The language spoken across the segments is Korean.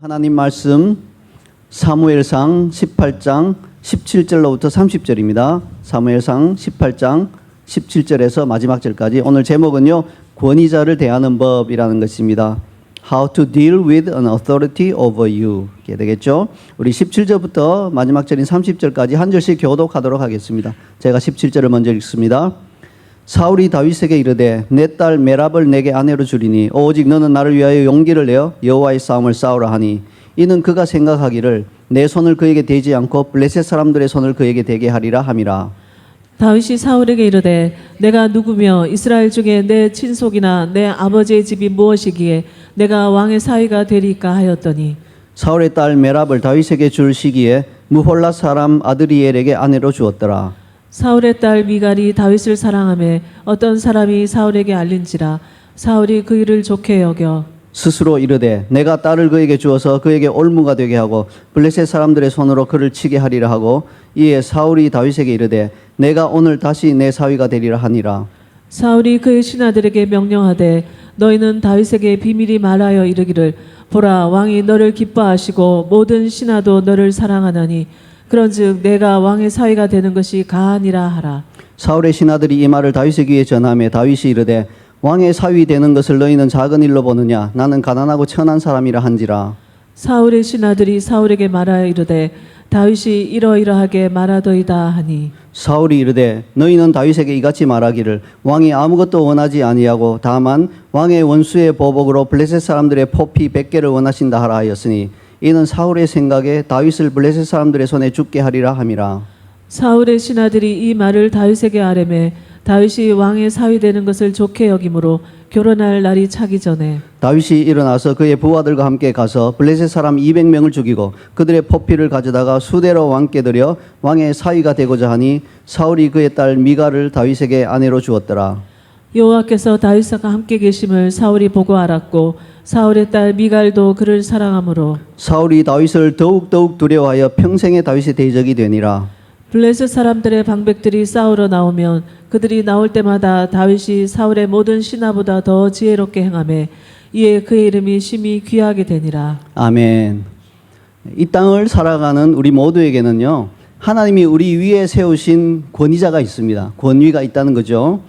하나님 말씀 사무엘상 18장 17절로부터 30절입니다. 사무엘상 18장 17절에서 마지막 절까지. 오늘 제목은요, 권위자를 대하는 법이라는 것입니다. How to deal with an authority over you. 이렇게 되겠죠. 우리 17절부터 마지막 절인 30절까지 한 절씩 교독하도록 하겠습니다. 제가 17절을 먼저 읽습니다. 사울이 다윗에게 이르되 내 딸 메랍을 내게 아내로 주리니 오직 너는 나를 위하여 용기를 내어 여호와의 싸움을 싸우라 하니 이는 그가 생각하기를 내 손을 그에게 대지 않고 블레셋 사람들의 손을 그에게 대게 하리라 함이라. 다윗이 사울에게 이르되 내가 누구며 이스라엘 중에 내 친속이나 내 아버지의 집이 무엇이기에 내가 왕의 사위가 되리까 하였더니 사울의 딸 메랍을 다윗에게 줄 시기에 무홀라 사람 아드리엘에게 아내로 주었더라. 사울의 딸 미갈이 다윗을 사랑하며 어떤 사람이 사울에게 알린지라 사울이 그 일을 좋게 여겨 스스로 이르되 내가 딸을 그에게 주어서 그에게 올무가 되게 하고 블레셋 사람들의 손으로 그를 치게 하리라 하고 이에 사울이 다윗에게 이르되 내가 오늘 다시 내 사위가 되리라 하니라. 사울이 그의 신하들에게 명령하되 너희는 다윗에게 비밀히 말하여 이르기를 보라 왕이 너를 기뻐하시고 모든 신하도 너를 사랑하나니 그런즉 내가 왕의 사위가 되는 것이 가하니라 하라. 사울의 신하들이 이 말을 다윗의 귀에 전하며 다윗이 이르되 왕의 사위 되는 것을 너희는 작은 일로 보느냐 나는 가난하고 천한 사람이라 한지라. 사울의 신하들이 사울에게 말하여 이르되 다윗이 이러이러하게 말하더이다 하니 사울이 이르되 너희는 다윗에게 이같이 말하기를 왕이 아무것도 원하지 아니하고 다만 왕의 원수의 보복으로 블레셋 사람들의 포피 100개를 원하신다 하라 하였으니 이는 사울의 생각에 다윗을 블레셋 사람들의 손에 죽게 하리라 함이라. 사울의 신하들이 이 말을 다윗에게 아뢰매 다윗이 왕의 사위 되는 것을 좋게 여김으로 결혼할 날이 차기 전에 다윗이 일어나서 그의 부하들과 함께 가서 블레셋 사람 200명을 죽이고 그들의 포피를 가져다가 수대로 왕께 드려 왕의 사위가 되고자 하니 사울이 그의 딸 미갈을 다윗에게 아내로 주었더라. 여호와께서 다윗과 함께 계심을 사울이 보고 알았고 사울의 딸 미갈도 그를 사랑하므로 사울이 다윗을 더욱 두려워하여 평생의 다윗의 대적이 되니라. 블레셋 사람들의 방백들이 싸우러 나오면 그들이 나올 때마다 다윗이 사울의 모든 신하보다 더 지혜롭게 행하매 이에 그의 이름이 심히 귀하게 되니라. 아멘. 이 땅을 살아가는 우리 모두에게는요, 하나님이 우리 위에 세우신 권위자가 있습니다. 권위가 있다는 거죠.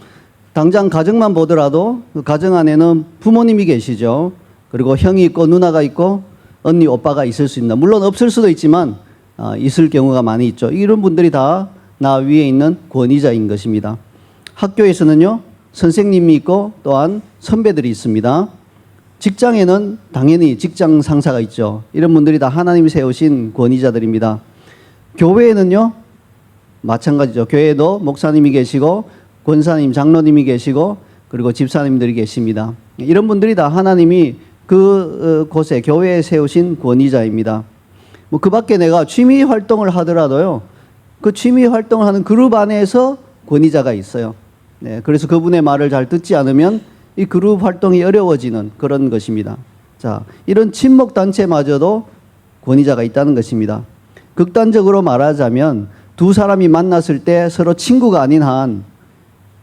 당장 가정만 보더라도 그 가정 안에는 부모님이 계시죠. 그리고 형이 있고 누나가 있고 언니 오빠가 있을 수 있습니다. 물론 없을 수도 있지만 있을 경우가 많이 있죠. 이런 분들이 다 나 위에 있는 권위자인 것입니다. 학교에서는요, 선생님이 있고 또한 선배들이 있습니다. 직장에는 당연히 직장 상사가 있죠. 이런 분들이 다 하나님이 세우신 권위자들입니다. 교회에는요, 마찬가지죠. 교회에도 목사님이 계시고 권사님, 장로님이 계시고 그리고 집사님들이 계십니다. 이런 분들이 다 하나님이 그 곳에 교회에 세우신 권위자입니다. 뭐 그 밖에 내가 취미 활동을 하더라도요, 그 취미 활동을 하는 그룹 안에서 권위자가 있어요. 네, 그래서 그분의 말을 잘 듣지 않으면 이 그룹 활동이 어려워지는 그런 것입니다. 자, 이런 친목 단체마저도 권위자가 있다는 것입니다. 극단적으로 말하자면 두 사람이 만났을 때 서로 친구가 아닌 한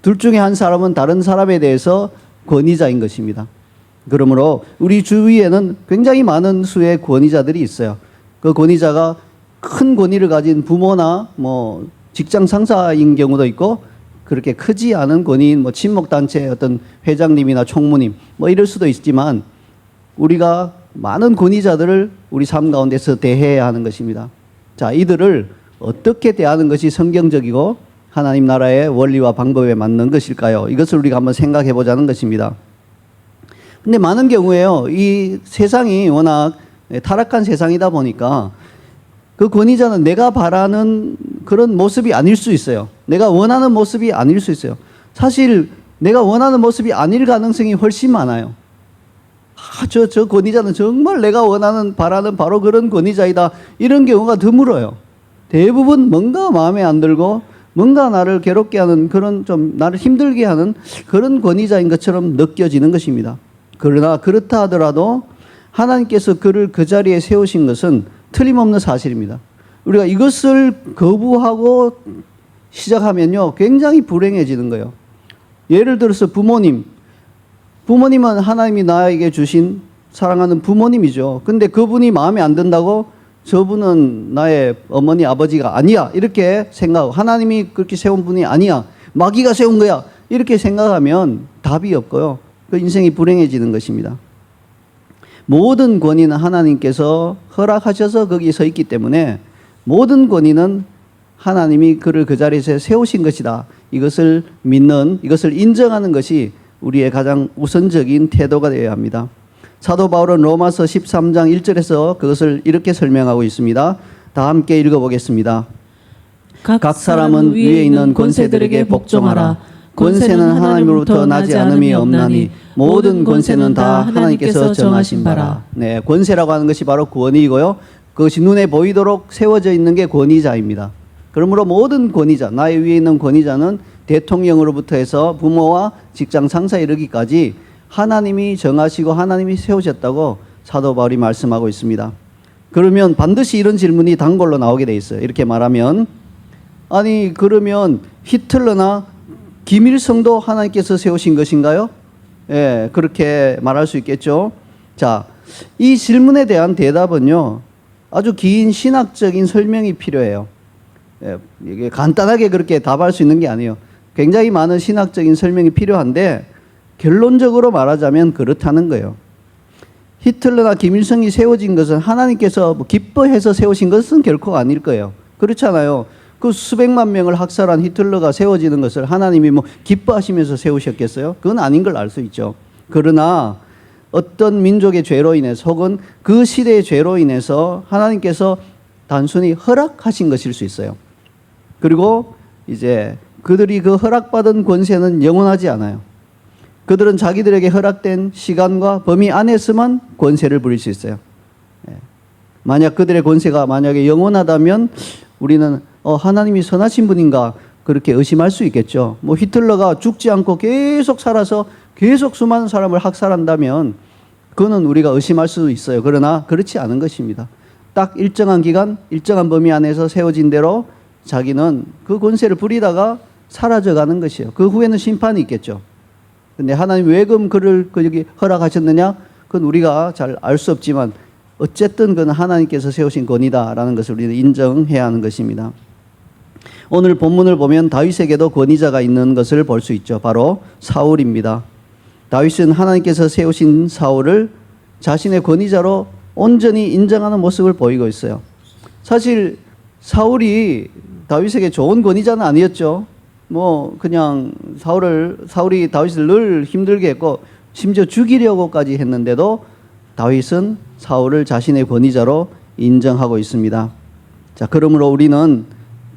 둘 중에 한 사람은 다른 사람에 대해서 권위자인 것입니다. 그러므로 우리 주위에는 굉장히 많은 수의 권위자들이 있어요. 그 권위자가 큰 권위를 가진 부모나 뭐 직장 상사인 경우도 있고 그렇게 크지 않은 권위인 뭐 친목단체 어떤 회장님이나 총무님 뭐 이럴 수도 있지만 우리가 많은 권위자들을 우리 삶 가운데서 대해야 하는 것입니다. 자, 이들을 어떻게 대하는 것이 성경적이고 하나님 나라의 원리와 방법에 맞는 것일까요? 이것을 우리가 한번 생각해 보자는 것입니다. 근데 많은 경우에요, 이 세상이 워낙 타락한 세상이다 보니까 그 권위자는 내가 바라는 그런 모습이 아닐 수 있어요. 내가 원하는 모습이 아닐 수 있어요. 사실 내가 원하는 모습이 아닐 가능성이 훨씬 많아요. 저 권위자는 정말 내가 원하는 바라는 바로 그런 권위자이다. 이런 경우가 드물어요. 대부분 뭔가 마음에 안 들고 뭔가 나를 괴롭게 하는 그런 좀 나를 힘들게 하는 그런 권위자인 것처럼 느껴지는 것입니다. 그러나 그렇다 하더라도 하나님께서 그를 그 자리에 세우신 것은 틀림없는 사실입니다. 우리가 이것을 거부하고 시작하면요, 굉장히 불행해지는 거예요. 예를 들어서 부모님은 하나님이 나에게 주신 사랑하는 부모님이죠. 근데 그분이 마음에 안 든다고 저분은 나의 어머니 아버지가 아니야 이렇게 생각하고, 하나님이 그렇게 세운 분이 아니야, 마귀가 세운 거야 이렇게 생각하면 답이 없고요. 그 인생이 불행해지는 것입니다. 모든 권위는 하나님께서 허락하셔서 거기 서 있기 때문에 모든 권위는 하나님이 그를 그 자리에서 세우신 것이다. 이것을 믿는, 이것을 인정하는 것이 우리의 가장 우선적인 태도가 되어야 합니다. 사도 바울은 로마서 13장 1절에서 그것을 이렇게 설명하고 있습니다. 다 함께 읽어보겠습니다. 각 사람은 위에 있는 권세들에게 복종하라. 권세는 하나님으로부터 나지 않음이 없나니 모든 권세는 다 하나님께서 정하신 바라. 네, 권세라고 하는 것이 바로 권위이고요. 그것이 눈에 보이도록 세워져 있는 게 권위자입니다. 그러므로 모든 권위자, 나의 위에 있는 권위자는 대통령으로부터 해서 부모와 직장 상사에 이르기까지 하나님이 정하시고 하나님이 세우셨다고 사도 바울이 말씀하고 있습니다. 그러면 반드시 이런 질문이 단골로 나오게 돼 있어요. 이렇게 말하면, 아니 그러면 히틀러나 김일성도 하나님께서 세우신 것인가요? 예, 그렇게 말할 수 있겠죠. 자, 이 질문에 대한 대답은요, 아주 긴 신학적인 설명이 필요해요. 예, 이게 간단하게 그렇게 답할 수 있는 게 아니에요. 굉장히 많은 신학적인 설명이 필요한데 결론적으로 말하자면 그렇다는 거예요. 히틀러나 김일성이 세워진 것은 하나님께서 기뻐해서 세우신 것은 결코 아닐 거예요. 그렇잖아요. 그 수백만 명을 학살한 히틀러가 세워지는 것을 하나님이 기뻐하시면서 세우셨겠어요? 그건 아닌 걸 알 수 있죠. 그러나 어떤 민족의 죄로 인해서 혹은 그 시대의 죄로 인해서 하나님께서 단순히 허락하신 것일 수 있어요. 그리고 이제 그들이 그 허락받은 권세는 영원하지 않아요. 그들은 자기들에게 허락된 시간과 범위 안에서만 권세를 부릴 수 있어요. 만약 그들의 권세가 만약에 영원하다면 우리는 하나님이 선하신 분인가 그렇게 의심할 수 있겠죠. 히틀러가 죽지 않고 계속 살아서 계속 수많은 사람을 학살한다면 그거는 우리가 의심할 수 있어요. 그러나 그렇지 않은 것입니다. 딱 일정한 기간, 일정한 범위 안에서 세워진 대로 자기는 그 권세를 부리다가 사라져가는 것이에요. 그 후에는 심판이 있겠죠. 근데 하나님 왜 그를 여기 허락하셨느냐? 그건 우리가 잘 알 수 없지만 어쨌든 그건 하나님께서 세우신 권위다라는 것을 우리는 인정해야 하는 것입니다. 오늘 본문을 보면 다윗에게도 권위자가 있는 것을 볼 수 있죠. 바로 사울입니다. 다윗은 하나님께서 세우신 사울을 자신의 권위자로 온전히 인정하는 모습을 보이고 있어요. 사실 사울이 다윗에게 좋은 권위자는 아니었죠. 그냥 사울이 다윗을 늘 힘들게 했고 심지어 죽이려고까지 했는데도 다윗은 사울을 자신의 권위자로 인정하고 있습니다. 자, 그러므로 우리는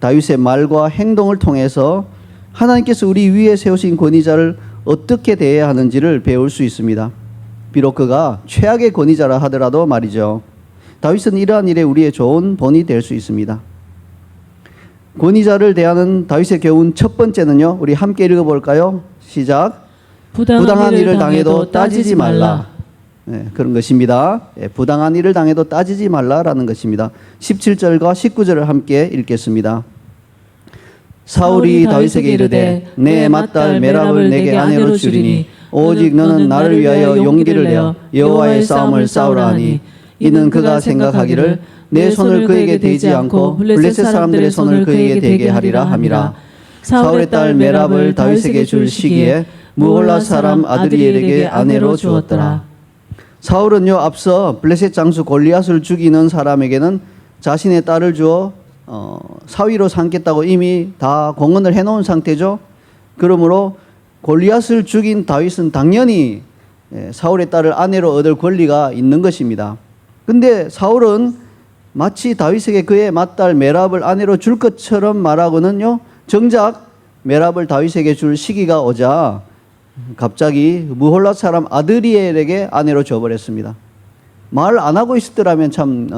다윗의 말과 행동을 통해서 하나님께서 우리 위에 세우신 권위자를 어떻게 대해야 하는지를 배울 수 있습니다. 비록 그가 최악의 권위자라 하더라도 말이죠. 다윗은 이러한 일에 우리의 좋은 본이 될 수 있습니다. 권위자를 대하는 다윗의 교훈 첫 번째는요. 우리 함께 읽어볼까요? 시작. 부당한 일을 당해도 따지지 말라. 네, 그런 것입니다. 부당한 일을 당해도 따지지 말라라는 것입니다. 17절과 19절을 함께 읽겠습니다. 사울이 다윗에게 이르되 내 맏딸 메랍을 내게 아내로 주리니 오직 너는 나를 위하여 용기를 내어 여호와의 싸움을 싸우라 하니 이는 그가 생각하기를 내 손을 그에게 대지 않고 블레셋 사람들의 손을 그에게 대게 하리라 함이라. 사울의 딸 메랍을 다윗에게 줄 시기에 무홀라 사람 아드리엘에게 아내로 주었더라. 사울은요, 앞서 블레셋 장수 골리앗을 죽이는 사람에게는 자신의 딸을 주어 사위로 삼겠다고 이미 다 공언을 해놓은 상태죠. 그러므로 골리앗을 죽인 다윗은 당연히 사울의 딸을 아내로 얻을 권리가 있는 것입니다. 근데 사울은 마치 다윗에게 그의 맏딸 메랍을 아내로 줄 것처럼 말하고는요, 정작 메랍을 다윗에게 줄 시기가 오자 갑자기 무홀라 사람 아드리엘에게 아내로 줘버렸습니다. 말 안 하고 있었더라면 참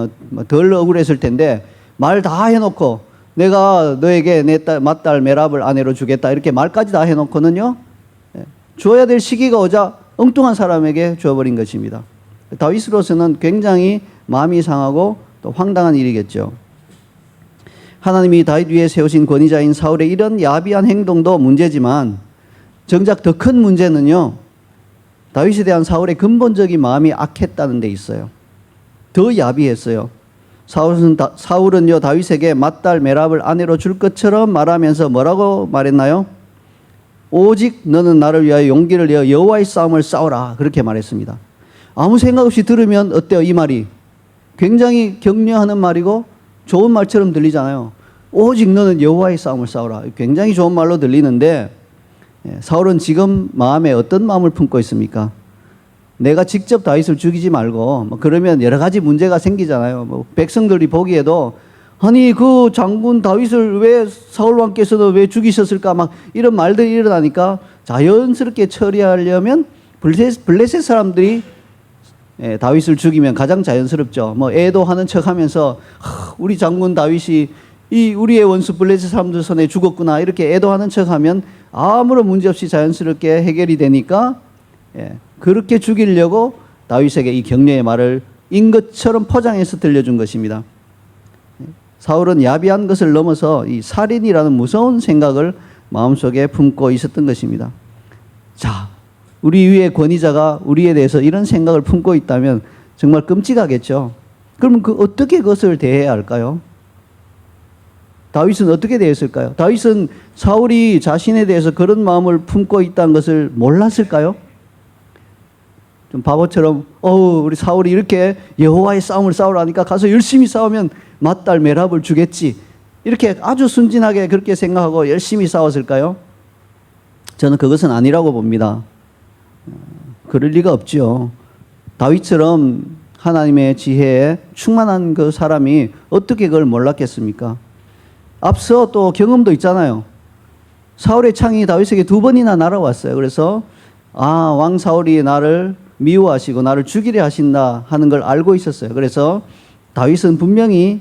덜 억울했을 텐데 말 다 해놓고 내가 너에게 내 맏딸 메랍을 아내로 주겠다 이렇게 말까지 다 해놓고는요, 줘야 될 시기가 오자 엉뚱한 사람에게 줘버린 것입니다. 다윗으로서는 굉장히 마음이 상하고 또 황당한 일이겠죠. 하나님이 다윗 위에 세우신 권위자인 사울의 이런 야비한 행동도 문제지만 정작 더 큰 문제는요, 다윗에 대한 사울의 근본적인 마음이 악했다는 데 있어요. 더 야비했어요. 사울은요 다윗에게 맏딸 메랍을 아내로 줄 것처럼 말하면서 뭐라고 말했나요? 오직 너는 나를 위하여 용기를 내어 여호와의 싸움을 싸우라, 그렇게 말했습니다. 아무 생각 없이 들으면 어때요? 이 말이 굉장히 격려하는 말이고 좋은 말처럼 들리잖아요. 오직 너는 여호와의 싸움을 싸우라, 굉장히 좋은 말로 들리는데 사울은 지금 마음에 어떤 마음을 품고 있습니까? 내가 직접 다윗을 죽이지 말고 그러면 여러 가지 문제가 생기잖아요. 백성들이 보기에도 아니 그 장군 다윗을 왜 사울 왕께서는 왜 죽이셨을까 막 이런 말들이 일어나니까 자연스럽게 처리하려면 블레셋 사람들이 다윗을 죽이면 가장 자연스럽죠. 애도하는 척하면서 우리 장군 다윗이 이 우리의 원수 블레셋 사람들 손에 죽었구나 이렇게 애도하는 척하면 아무런 문제 없이 자연스럽게 해결이 되니까 그렇게 죽이려고 다윗에게 이 격려의 말을 인 것처럼 포장해서 들려준 것입니다. 사울은 야비한 것을 넘어서 이 살인이라는 무서운 생각을 마음속에 품고 있었던 것입니다. 자, 우리 위에 권위자가 우리에 대해서 이런 생각을 품고 있다면 정말 끔찍하겠죠. 그러면 어떻게 그것을 대해야 할까요? 다윗은 어떻게 대했을까요? 다윗은 사울이 자신에 대해서 그런 마음을 품고 있다는 것을 몰랐을까요? 좀 바보처럼 우리 사울이 이렇게 여호와의 싸움을 싸우라니까 가서 열심히 싸우면 맏딸 메랍을 주겠지, 이렇게 아주 순진하게 그렇게 생각하고 열심히 싸웠을까요? 저는 그것은 아니라고 봅니다. 그럴 리가 없죠. 다윗처럼 하나님의 지혜에 충만한 그 사람이 어떻게 그걸 몰랐겠습니까? 앞서 또 경험도 있잖아요. 사울의 창이 다윗에게 2번이나 날아왔어요. 그래서 왕 사울이 나를 미워하시고 나를 죽이려 하신다 하는 걸 알고 있었어요. 그래서 다윗은 분명히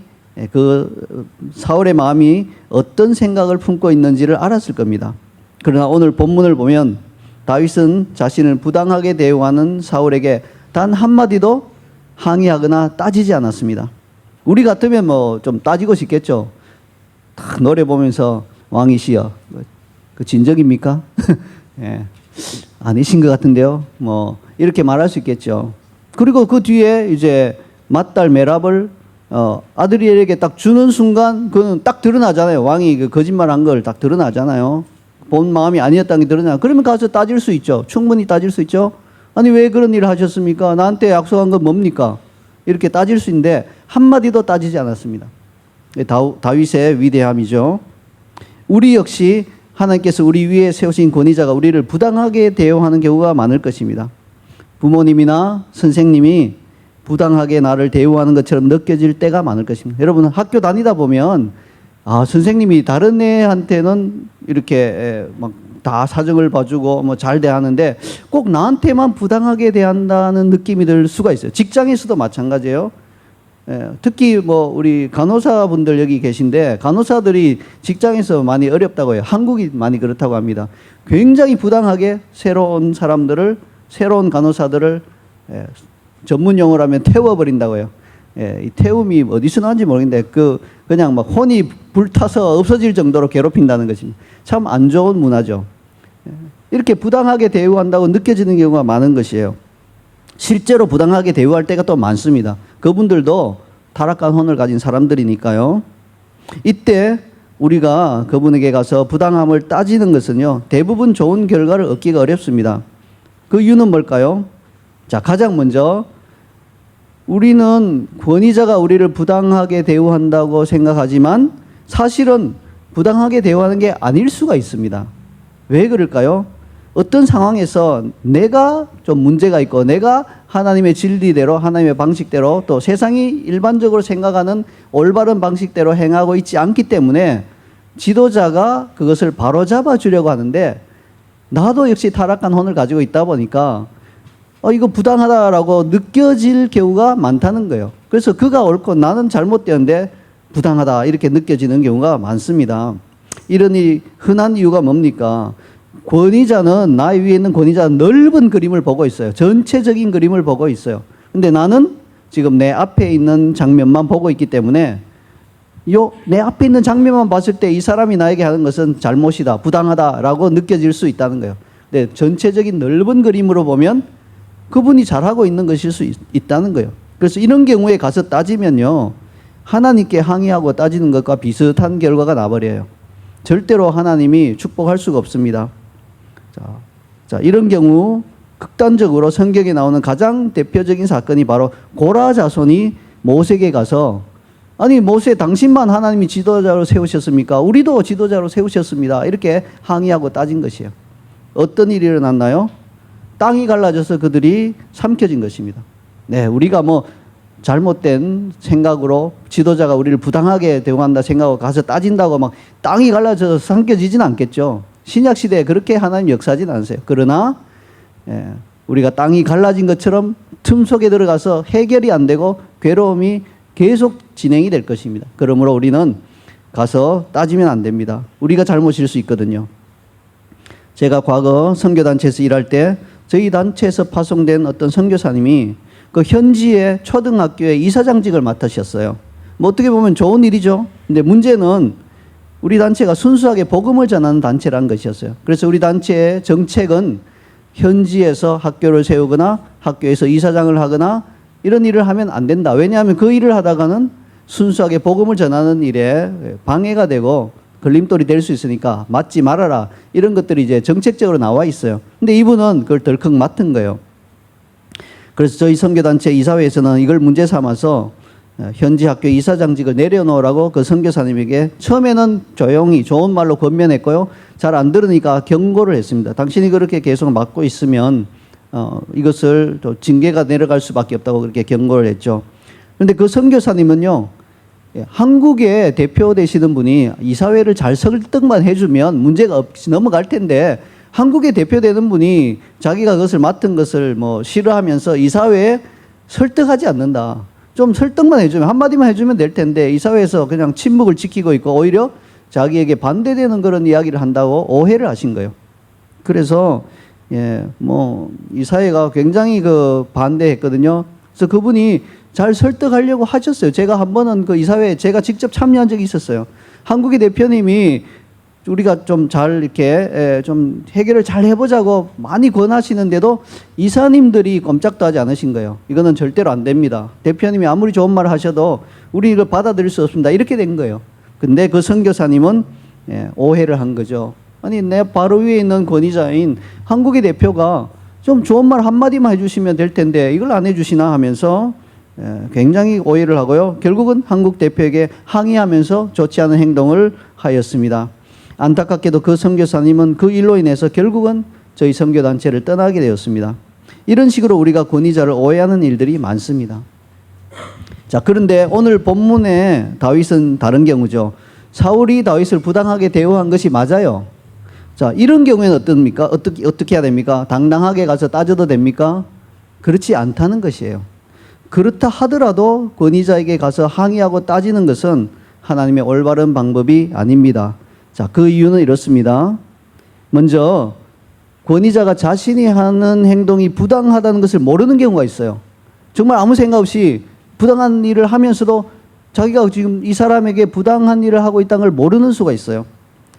그 사울의 마음이 어떤 생각을 품고 있는지를 알았을 겁니다. 그러나 오늘 본문을 보면 다윗은 자신을 부당하게 대우하는 사울에게 단 한마디도 항의하거나 따지지 않았습니다. 우리 같으면 좀 따지고 싶겠죠. 딱 노래 보면서 왕이시여, 그 진정입니까? 예. 아니신 것 같은데요. 이렇게 말할 수 있겠죠. 그리고 그 뒤에 이제 맏딸 메랍을 아드리엘에게 딱 주는 순간 그는 딱 드러나잖아요. 왕이 그 거짓말한 걸 딱 드러나잖아요. 본 마음이 아니었다는 게 드러나. 그러면 가서 따질 수 있죠. 충분히 따질 수 있죠. 아니 왜 그런 일을 하셨습니까? 나한테 약속한 건 뭡니까? 이렇게 따질 수 있는데 한마디도 따지지 않았습니다. 다윗의 위대함이죠. 우리 역시 하나님께서 우리 위에 세우신 권위자가 우리를 부당하게 대우하는 경우가 많을 것입니다. 부모님이나 선생님이 부당하게 나를 대우하는 것처럼 느껴질 때가 많을 것입니다. 여러분 학교 다니다 보면 선생님이 다른 애한테는 이렇게 막 다 사정을 봐주고 잘 대하는데 꼭 나한테만 부당하게 대한다는 느낌이 들 수가 있어요. 직장에서도 마찬가지예요. 특히 우리 간호사분들 여기 계신데 간호사들이 직장에서 많이 어렵다고 해요. 한국이 많이 그렇다고 합니다. 굉장히 부당하게 새로운 간호사들을 전문 용어로 하면 태워버린다고 해요. 이 태움이 어디서 나는지 모르겠는데 그냥 막 혼이 불타서 없어질 정도로 괴롭힌다는 것입니다. 참 안 좋은 문화죠. 이렇게 부당하게 대우한다고 느껴지는 경우가 많은 것이에요. 실제로 부당하게 대우할 때가 또 많습니다. 그분들도 타락한 혼을 가진 사람들이니까요. 이때 우리가 그분에게 가서 부당함을 따지는 것은요, 대부분 좋은 결과를 얻기가 어렵습니다. 그 이유는 뭘까요? 자, 가장 먼저 우리는 권위자가 우리를 부당하게 대우한다고 생각하지만 사실은 부당하게 대우하는 게 아닐 수가 있습니다. 왜 그럴까요? 어떤 상황에서 내가 좀 문제가 있고 내가 하나님의 진리대로 하나님의 방식대로 또 세상이 일반적으로 생각하는 올바른 방식대로 행하고 있지 않기 때문에 지도자가 그것을 바로잡아 주려고 하는데 나도 역시 타락한 혼을 가지고 있다 보니까 이거 부당하다라고 느껴질 경우가 많다는 거예요. 그래서 그가 옳고 나는 잘못되었는데 부당하다 이렇게 느껴지는 경우가 많습니다. 이런 흔한 이유가 뭡니까? 권위자는 나의 위에 있는 권위자는 넓은 그림을 보고 있어요. 전체적인 그림을 보고 있어요. 근데 나는 지금 내 앞에 있는 장면만 보고 있기 때문에 내 앞에 있는 장면만 봤을 때 이 사람이 나에게 하는 것은 잘못이다, 부당하다라고 느껴질 수 있다는 거예요. 근데 전체적인 넓은 그림으로 보면 그분이 잘하고 있는 것일 수 있다는 거예요. 그래서 이런 경우에 가서 따지면요, 하나님께 항의하고 따지는 것과 비슷한 결과가 나버려요. 절대로 하나님이 축복할 수가 없습니다. 자, 이런 경우 극단적으로 성경에 나오는 가장 대표적인 사건이 바로 고라 자손이 모세에게 가서, 아니 모세, 당신만 하나님이 지도자로 세우셨습니까? 우리도 지도자로 세우셨습니다. 이렇게 항의하고 따진 것이에요. 어떤 일이 일어났나요? 땅이 갈라져서 그들이 삼켜진 것입니다. 네, 우리가 뭐 잘못된 생각으로 지도자가 우리를 부당하게 대우한다 생각하고 가서 따진다고 막 땅이 갈라져서 삼켜지진 않겠죠. 신약 시대에 그렇게 하나님 역사하진 않으세요. 그러나 우리가 땅이 갈라진 것처럼 틈 속에 들어가서 해결이 안 되고 괴로움이 계속 진행이 될 것입니다. 그러므로 우리는 가서 따지면 안 됩니다. 우리가 잘못일 수 있거든요. 제가 과거 선교단체에서 일할 때 저희 단체에서 파송된 어떤 선교사님이 그 현지의 초등학교의 이사장직을 맡으셨어요. 뭐 어떻게 보면 좋은 일이죠. 근데 문제는 우리 단체가 순수하게 복음을 전하는 단체라는 것이었어요. 그래서 우리 단체의 정책은 현지에서 학교를 세우거나 학교에서 이사장을 하거나 이런 일을 하면 안 된다. 왜냐하면 그 일을 하다가는 순수하게 복음을 전하는 일에 방해가 되고 걸림돌이 될 수 있으니까 맡지 말아라. 이런 것들이 이제 정책적으로 나와 있어요. 근데 이분은 그걸 덜컥 맡은 거예요. 그래서 저희 선교단체 이사회에서는 이걸 문제 삼아서 현지 학교 이사장직을 내려놓으라고 그 선교사님에게 처음에는 조용히 좋은 말로 권면했고요. 잘 안 들으니까 경고를 했습니다. 당신이 그렇게 계속 맡고 있으면 이것을 또 징계가 내려갈 수밖에 없다고 그렇게 경고를 했죠. 그런데 그 선교사님은요, 한국에 대표 되시는 분이 이사회를 잘 설득만 해주면 문제가 없이 넘어갈 텐데, 한국에 대표되는 분이 자기가 그것을 맡은 것을 뭐 싫어하면서 이사회에 설득하지 않는다. 좀 설득만 해주면, 한마디만 해주면 될 텐데 이사회에서 그냥 침묵을 지키고 있고 오히려 자기에게 반대되는 그런 이야기를 한다고 오해를 하신 거예요. 그래서 이 사회가 굉장히 반대했거든요. 그래서 그분이 잘 설득하려고 하셨어요. 제가 한 번은 그 이사회에 제가 직접 참여한 적이 있었어요. 한국의 대표님이 우리가 좀 잘 이렇게 좀 해결을 잘 해보자고 많이 권하시는데도 이사님들이 꼼짝도 하지 않으신 거예요. 이거는 절대로 안 됩니다. 대표님이 아무리 좋은 말을 하셔도 우리 이걸 받아들일 수 없습니다. 이렇게 된 거예요. 근데 그 선교사님은 오해를 한 거죠. 아니, 내 바로 위에 있는 권위자인 한국의 대표가 좀 좋은 말 한마디만 해주시면 될 텐데 이걸 안 해주시나 하면서 굉장히 오해를 하고요. 결국은 한국 대표에게 항의하면서 좋지 않은 행동을 하였습니다. 안타깝게도 그 선교사님은 그 일로 인해서 결국은 저희 선교단체를 떠나게 되었습니다. 이런 식으로 우리가 권위자를 오해하는 일들이 많습니다. 자, 그런데 오늘 본문의 다윗은 다른 경우죠. 사울이 다윗을 부당하게 대우한 것이 맞아요. 자, 이런 경우에는 어떻습니까? 어떻게 해야 됩니까? 당당하게 가서 따져도 됩니까? 그렇지 않다는 것이에요. 그렇다 하더라도 권위자에게 가서 항의하고 따지는 것은 하나님의 올바른 방법이 아닙니다. 자, 그 이유는 이렇습니다. 먼저 권위자가 자신이 하는 행동이 부당하다는 것을 모르는 경우가 있어요. 정말 아무 생각 없이 부당한 일을 하면서도 자기가 지금 이 사람에게 부당한 일을 하고 있다는 걸 모르는 수가 있어요.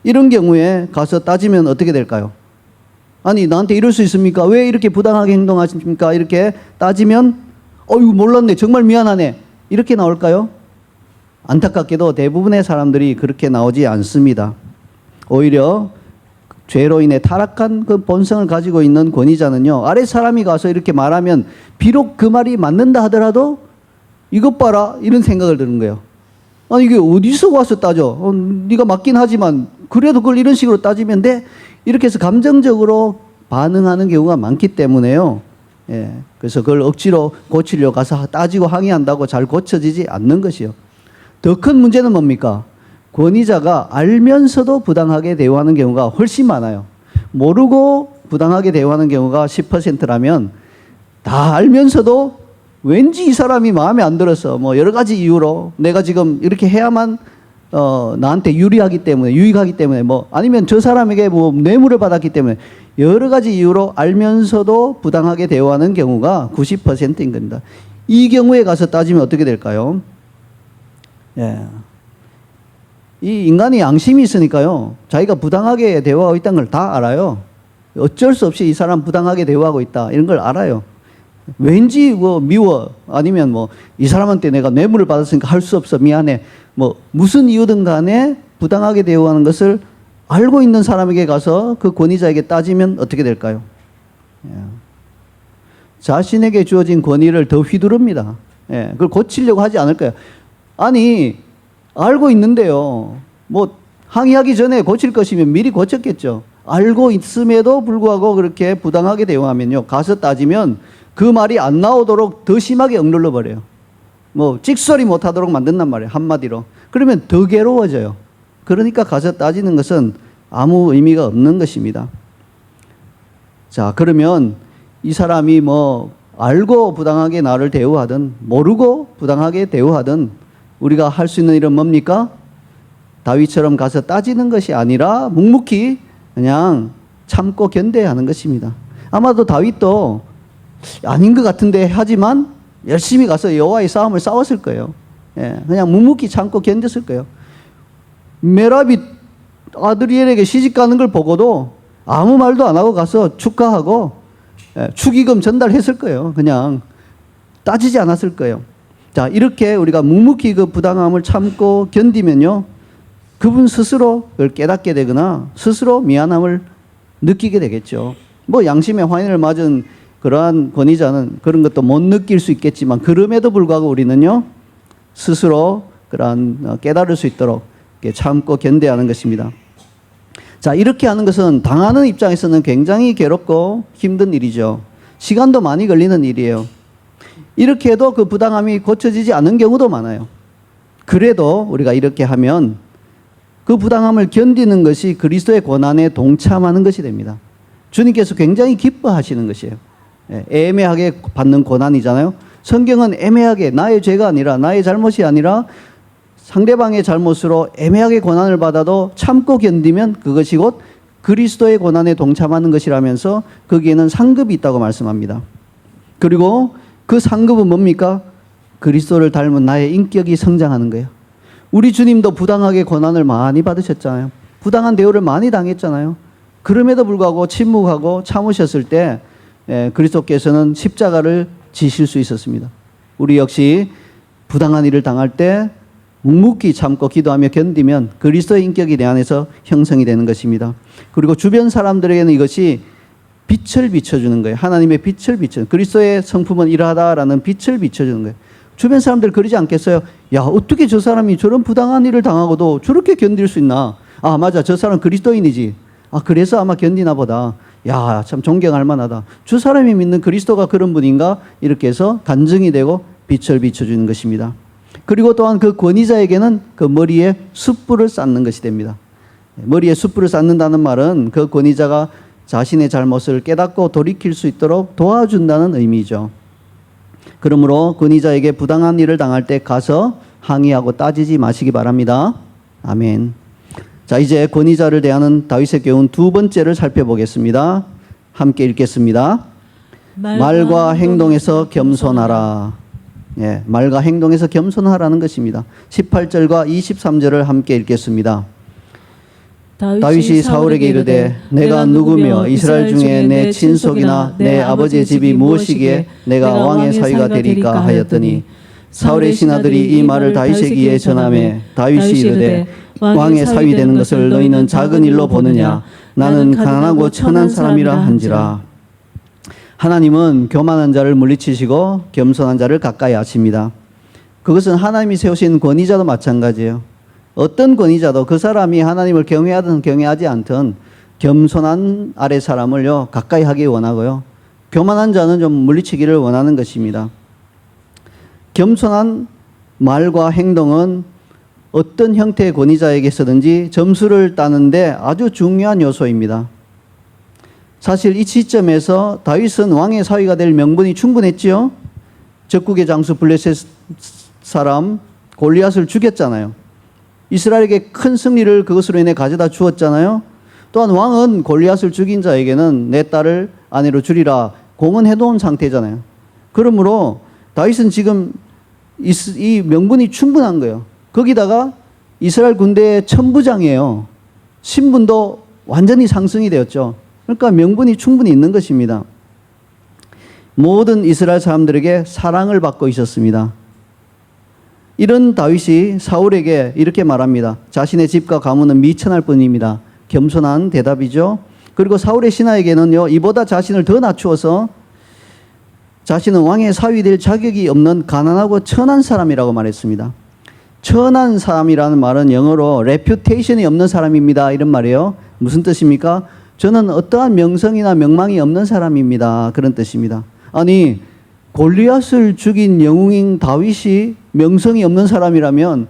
이런 경우에 가서 따지면 어떻게 될까요? 아니, 나한테 이럴 수 있습니까? 왜 이렇게 부당하게 행동하십니까? 이렇게 따지면 어이구, 몰랐네, 정말 미안하네, 이렇게 나올까요? 안타깝게도 대부분의 사람들이 그렇게 나오지 않습니다. 오히려 죄로 인해 타락한 그 본성을 가지고 있는 권위자는요, 아래 사람이 가서 이렇게 말하면 비록 그 말이 맞는다 하더라도 이것 봐라, 이런 생각을 드는 거예요. 아니, 이게 어디서 와서 따져? 네가 맞긴 하지만 그래도 그걸 이런 식으로 따지면 돼? 이렇게 해서 감정적으로 반응하는 경우가 많기 때문에요. 그래서 그걸 억지로 고치려고 가서 따지고 항의한다고 잘 고쳐지지 않는 것이요. 더 큰 문제는 뭡니까? 권위자가 알면서도 부당하게 대우하는 경우가 훨씬 많아요. 모르고 부당하게 대우하는 경우가 10%라면 다 알면서도 왠지 이 사람이 마음에 안 들어서 뭐 여러 가지 이유로 내가 지금 이렇게 해야만 나한테 유리하기 때문에, 유익하기 때문에, 뭐 아니면 저 사람에게 뭐 뇌물을 받았기 때문에 여러 가지 이유로 알면서도 부당하게 대우하는 경우가 90%인 겁니다. 이 경우에 가서 따지면 어떻게 될까요? 이 인간이 양심이 있으니까요, 자기가 부당하게 대우하고 있다는 걸 다 알아요. 어쩔 수 없이 이 사람 부당하게 대우하고 있다, 이런 걸 알아요. 왠지 뭐 미워, 아니면 뭐 이 사람한테 내가 뇌물을 받았으니까 할 수 없어, 미안해, 뭐 무슨 이유든 간에 부당하게 대우하는 것을 알고 있는 사람에게 가서 그 권위자에게 따지면 어떻게 될까요? 자신에게 주어진 권위를 더 휘두릅니다. 그걸 고치려고 하지 않을 거예요. 아니, 알고 있는데요. 뭐 항의하기 전에 고칠 것이면 미리 고쳤겠죠. 알고 있음에도 불구하고 그렇게 부당하게 대응하면요, 가서 따지면 그 말이 안 나오도록 더 심하게 억눌러 버려요. 뭐 찍소리 못 하도록 만든단 말이에요, 한마디로. 그러면 더 괴로워져요. 그러니까 가서 따지는 것은 아무 의미가 없는 것입니다. 자, 그러면 이 사람이 뭐 알고 부당하게 나를 대우하든 모르고 부당하게 대우하든 우리가 할 수 있는 일은 뭡니까? 다윗처럼 가서 따지는 것이 아니라 묵묵히 그냥 참고 견뎌야 하는 것입니다. 아마도 다윗도 아닌 것 같은데 하지만 열심히 가서 여호와의 싸움을 싸웠을 거예요. 그냥 묵묵히 참고 견뎠을 거예요. 메랍이 아드리엘에게 시집가는 걸 보고도 아무 말도 안 하고 가서 축하하고 축의금 전달했을 거예요. 그냥 따지지 않았을 거예요. 자, 이렇게 우리가 묵묵히 그 부당함을 참고 견디면요, 그분 스스로 그걸 깨닫게 되거나 스스로 미안함을 느끼게 되겠죠. 뭐 양심의 화인을 맞은 그러한 권위자는 그런 것도 못 느낄 수 있겠지만, 그럼에도 불구하고 우리는요, 스스로 그러한 깨달을 수 있도록 참고 견뎌야 하는 것입니다. 자, 이렇게 하는 것은 당하는 입장에서는 굉장히 괴롭고 힘든 일이죠. 시간도 많이 걸리는 일이에요. 이렇게 해도 그 부당함이 고쳐지지 않은 경우도 많아요. 그래도 우리가 이렇게 하면 그 부당함을 견디는 것이 그리스도의 고난에 동참하는 것이 됩니다. 주님께서 굉장히 기뻐하시는 것이에요. 애매하게 받는 고난이잖아요. 성경은 애매하게, 나의 죄가 아니라, 나의 잘못이 아니라 상대방의 잘못으로 애매하게 고난을 받아도 참고 견디면 그것이 곧 그리스도의 고난에 동참하는 것이라면서 거기에는 상급이 있다고 말씀합니다. 그리고 그 상급은 뭡니까? 그리스도를 닮은 나의 인격이 성장하는 거예요. 우리 주님도 부당하게 고난을 많이 받으셨잖아요. 부당한 대우를 많이 당했잖아요. 그럼에도 불구하고 침묵하고 참으셨을 때 그리스도께서는 십자가를 지실 수 있었습니다. 우리 역시 부당한 일을 당할 때 묵묵히 참고 기도하며 견디면 그리스도의 인격이 내 안에서 형성이 되는 것입니다. 그리고 주변 사람들에게는 이것이 빛을 비춰주는 거예요. 하나님의 빛을 비춰주는, 그리스도의 성품은 이러하다라는 빛을 비춰주는 거예요. 주변 사람들 그러지 않겠어요? 야, 어떻게 저 사람이 저런 부당한 일을 당하고도 저렇게 견딜 수 있나? 아, 맞아, 저 사람 그리스도인이지. 아, 그래서 아마 견디나 보다. 야, 참 존경할 만하다. 저 사람이 믿는 그리스도가 그런 분인가? 이렇게 해서 간증이 되고 빛을 비춰주는 것입니다. 그리고 또한 그 권위자에게는 그 머리에 숯불을 쌓는 것이 됩니다. 머리에 숯불을 쌓는다는 말은 그 권위자가 자신의 잘못을 깨닫고 돌이킬 수 있도록 도와준다는 의미죠. 그러므로 권위자에게 부당한 일을 당할 때 가서 항의하고 따지지 마시기 바랍니다. 아멘. 자, 이제 권위자를 대하는 다윗의 교훈 두 번째를 살펴보겠습니다. 함께 읽겠습니다. 말과 행동에서 겸손하라. 말과 행동에서 겸손하라는 것입니다. 18절과 23절을 함께 읽겠습니다. 다윗이 사울에게 이르되 내가 누구며 이스라엘 중에 내 친속이나 내 아버지의 집이 무엇이기에 내가 왕의 사위가 되리까 하였더니 사울의 신하들이 이 말을 다윗에게 이에 전하매 다윗이 이르되 왕의 사위 되는 것을 너희는 작은 일로 보느냐? 나는 가난하고 천한 사람이라 한지라. 하나님은 교만한 자를 물리치시고 겸손한 자를 가까이 하십니다. 그것은 하나님이 세우신 권위자도 마찬가지예요. 어떤 권위자도 그 사람이 하나님을 경외하든 경외하지 않든 겸손한 아래 사람을요 가까이 하기 원하고요, 교만한 자는 좀 물리치기를 원하는 것입니다. 겸손한 말과 행동은 어떤 형태의 권위자에게서든지 점수를 따는데 아주 중요한 요소입니다. 사실 이 시점에서 다윗은 왕의 사위가 될 명분이 충분했지요. 적국의 장수 블레셋 사람 골리앗을 죽였잖아요. 이스라엘에게 큰 승리를 그것으로 인해 가져다 주었잖아요. 또한 왕은 골리앗을 죽인 자에게는 내 딸을 아내로 주리라 공언해 놓은 상태잖아요. 그러므로 다윗은 지금 이 명분이 충분한 거예요. 거기다가 이스라엘 군대의 천부장이에요. 신분도 완전히 상승이 되었죠. 그러니까 명분이 충분히 있는 것입니다. 모든 이스라엘 사람들에게 사랑을 받고 있었습니다. 이런 다윗이 사울에게 이렇게 말합니다. 자신의 집과 가문은 미천할 뿐입니다. 겸손한 대답이죠. 그리고 사울의 신하에게는요, 이보다 자신을 더 낮추어서 자신은 왕의 사위 될 자격이 없는 가난하고 천한 사람이라고 말했습니다. 천한 사람이라는 말은 영어로 reputation이 없는 사람입니다. 이런 말이에요. 무슨 뜻입니까? 저는 어떠한 명성이나 명망이 없는 사람입니다. 그런 뜻입니다. 아니, 골리앗을 죽인 영웅인 다윗이 명성이 없는 사람이라면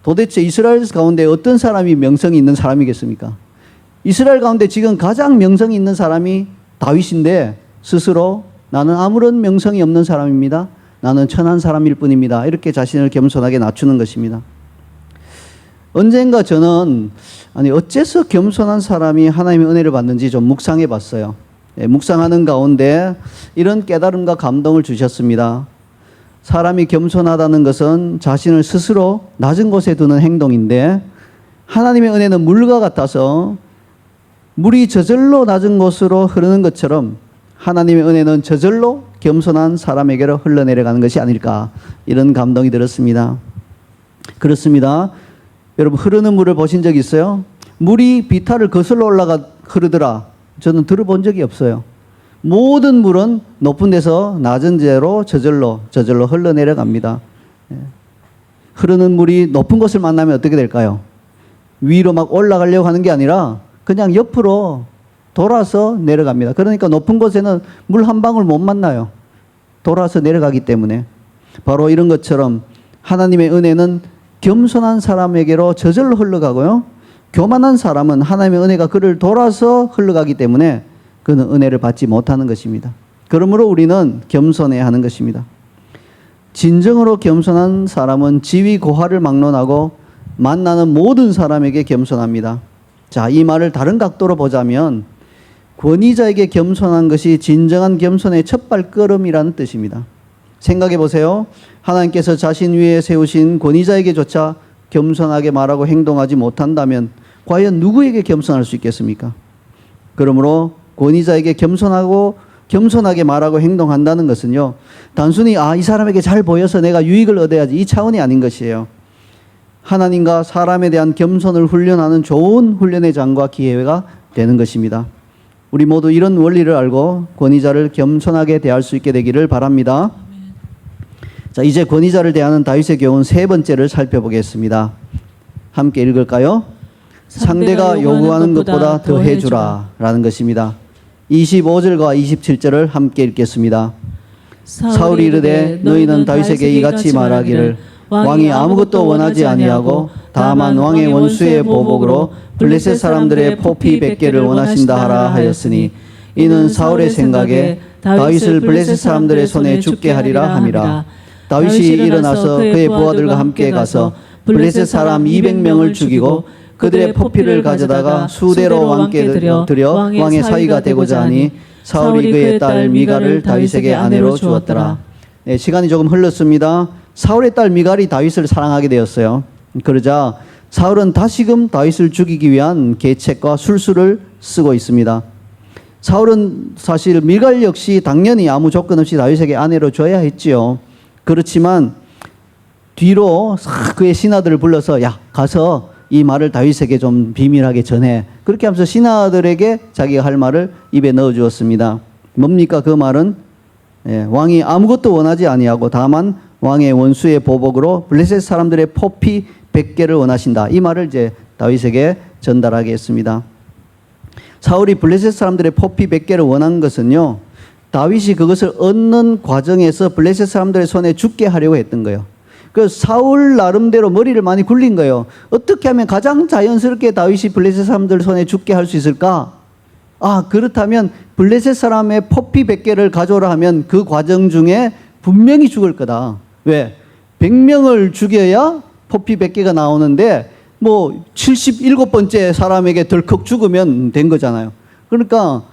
도대체 이스라엘 가운데 어떤 사람이 명성이 있는 사람이겠습니까? 이스라엘 가운데 지금 가장 명성이 있는 사람이 다윗인데 스스로 나는 아무런 명성이 없는 사람입니다. 나는 천한 사람일 뿐입니다. 이렇게 자신을 겸손하게 낮추는 것입니다. 언젠가 저는 어째서 겸손한 사람이 하나님의 은혜를 받는지 좀 묵상해 봤어요. 묵상하는 가운데 이런 깨달음과 감동을 주셨습니다. 사람이 겸손하다는 것은 자신을 스스로 낮은 곳에 두는 행동인데 하나님의 은혜는 물과 같아서 물이 저절로 낮은 곳으로 흐르는 것처럼 하나님의 은혜는 저절로 겸손한 사람에게로 흘러내려가는 것이 아닐까, 이런 감동이 들었습니다. 그렇습니다. 여러분, 흐르는 물을 보신 적 있어요? 물이 비탈을 거슬러 올라가 흐르더라. 저는 들어본 적이 없어요. 모든 물은 높은 데서 낮은 데로 저절로 흘러내려갑니다. 흐르는 물이 높은 곳을 만나면 어떻게 될까요? 위로 막 올라가려고 하는 게 아니라 그냥 옆으로 돌아서 내려갑니다. 그러니까 높은 곳에는 물 한 방울 못 만나요. 돌아서 내려가기 때문에. 바로 이런 것처럼 하나님의 은혜는 겸손한 사람에게로 저절로 흘러가고요. 교만한 사람은 하나님의 은혜가 그를 돌아서 흘러가기 때문에 그는 은혜를 받지 못하는 것입니다. 그러므로 우리는 겸손해야 하는 것입니다. 진정으로 겸손한 사람은 지위 고하를 막론하고 만나는 모든 사람에게 겸손합니다. 자, 이 말을 다른 각도로 보자면 권위자에게 겸손한 것이 진정한 겸손의 첫 발걸음이라는 뜻입니다. 생각해 보세요. 하나님께서 자신 위에 세우신 권위자에게조차 겸손하게 말하고 행동하지 못한다면 과연 누구에게 겸손할 수 있겠습니까? 그러므로 권위자에게 겸손하게 말하고 행동한다는 것은요, 단순히 이 사람에게 잘 보여서 내가 유익을 얻어야지, 이 차원이 아닌 것이에요. 하나님과 사람에 대한 겸손을 훈련하는 좋은 훈련의 장과 기회가 되는 것입니다. 우리 모두 이런 원리를 알고 권위자를 겸손하게 대할 수 있게 되기를 바랍니다. 자, 이제 권위자를 대하는 다윗의 교훈 세 번째를 살펴보겠습니다. 함께 읽을까요? 상대가 요구하는 것보다 더 해주라 라는 것입니다. 25절과 27절을 함께 읽겠습니다. 사울이 이르되 너희는 다윗에게 이같이 말하기를 왕이 아무것도 원하지 아니하고 다만 왕의 원수의 보복으로 블레셋 사람들의 포피 100개를 원하신다 하라 하였으니 이는 사울의 생각에 다윗을 블레셋 사람들의 손에 죽게 하리라 함이라. 다윗이 일어나서 그의 부하들과 함께 가서 블레셋 사람 200명을 죽이고 그들의 포피를 가져다가 수대로 왕께 드려 왕의 사위가 되고자 하니 사울이 그의 딸 미갈을 다윗에게 아내로 주었더라. 네, 시간이 조금 흘렀습니다. 사울의 딸 미갈이 다윗을 사랑하게 되었어요. 그러자 사울은 다시금 다윗을 죽이기 위한 계책과 술수를 쓰고 있습니다. 사울은 사실 미갈 역시 당연히 아무 조건 없이 다윗에게 아내로 줘야 했지요. 그렇지만 뒤로 그의 신하들을 불러서 야, 가서 이 말을 다윗에게 좀 비밀하게 전해. 그렇게 하면서 신하들에게 자기가 할 말을 입에 넣어 주었습니다. 뭡니까 그 말은? 왕이 아무것도 원하지 아니하고 다만 왕의 원수의 보복으로 블레셋 사람들의 포피 100개를 원하신다. 이 말을 이제 다윗에게 전달하게 했습니다. 사울이 블레셋 사람들의 포피 100개를 원한 것은요, 다윗이 그것을 얻는 과정에서 블레셋 사람들의 손에 죽게 하려고 했던 거예요. 그 사울 나름대로 머리를 많이 굴린 거예요. 어떻게 하면 가장 자연스럽게 다윗이 블레셋 사람들 손에 죽게 할 수 있을까? 그렇다면 블레셋 사람의 포피 100개를 가져오라 하면 그 과정 중에 분명히 죽을 거다. 왜? 100명을 죽여야 포피 100개가 나오는데 77번째 사람에게 덜컥 죽으면 된 거잖아요. 그러니까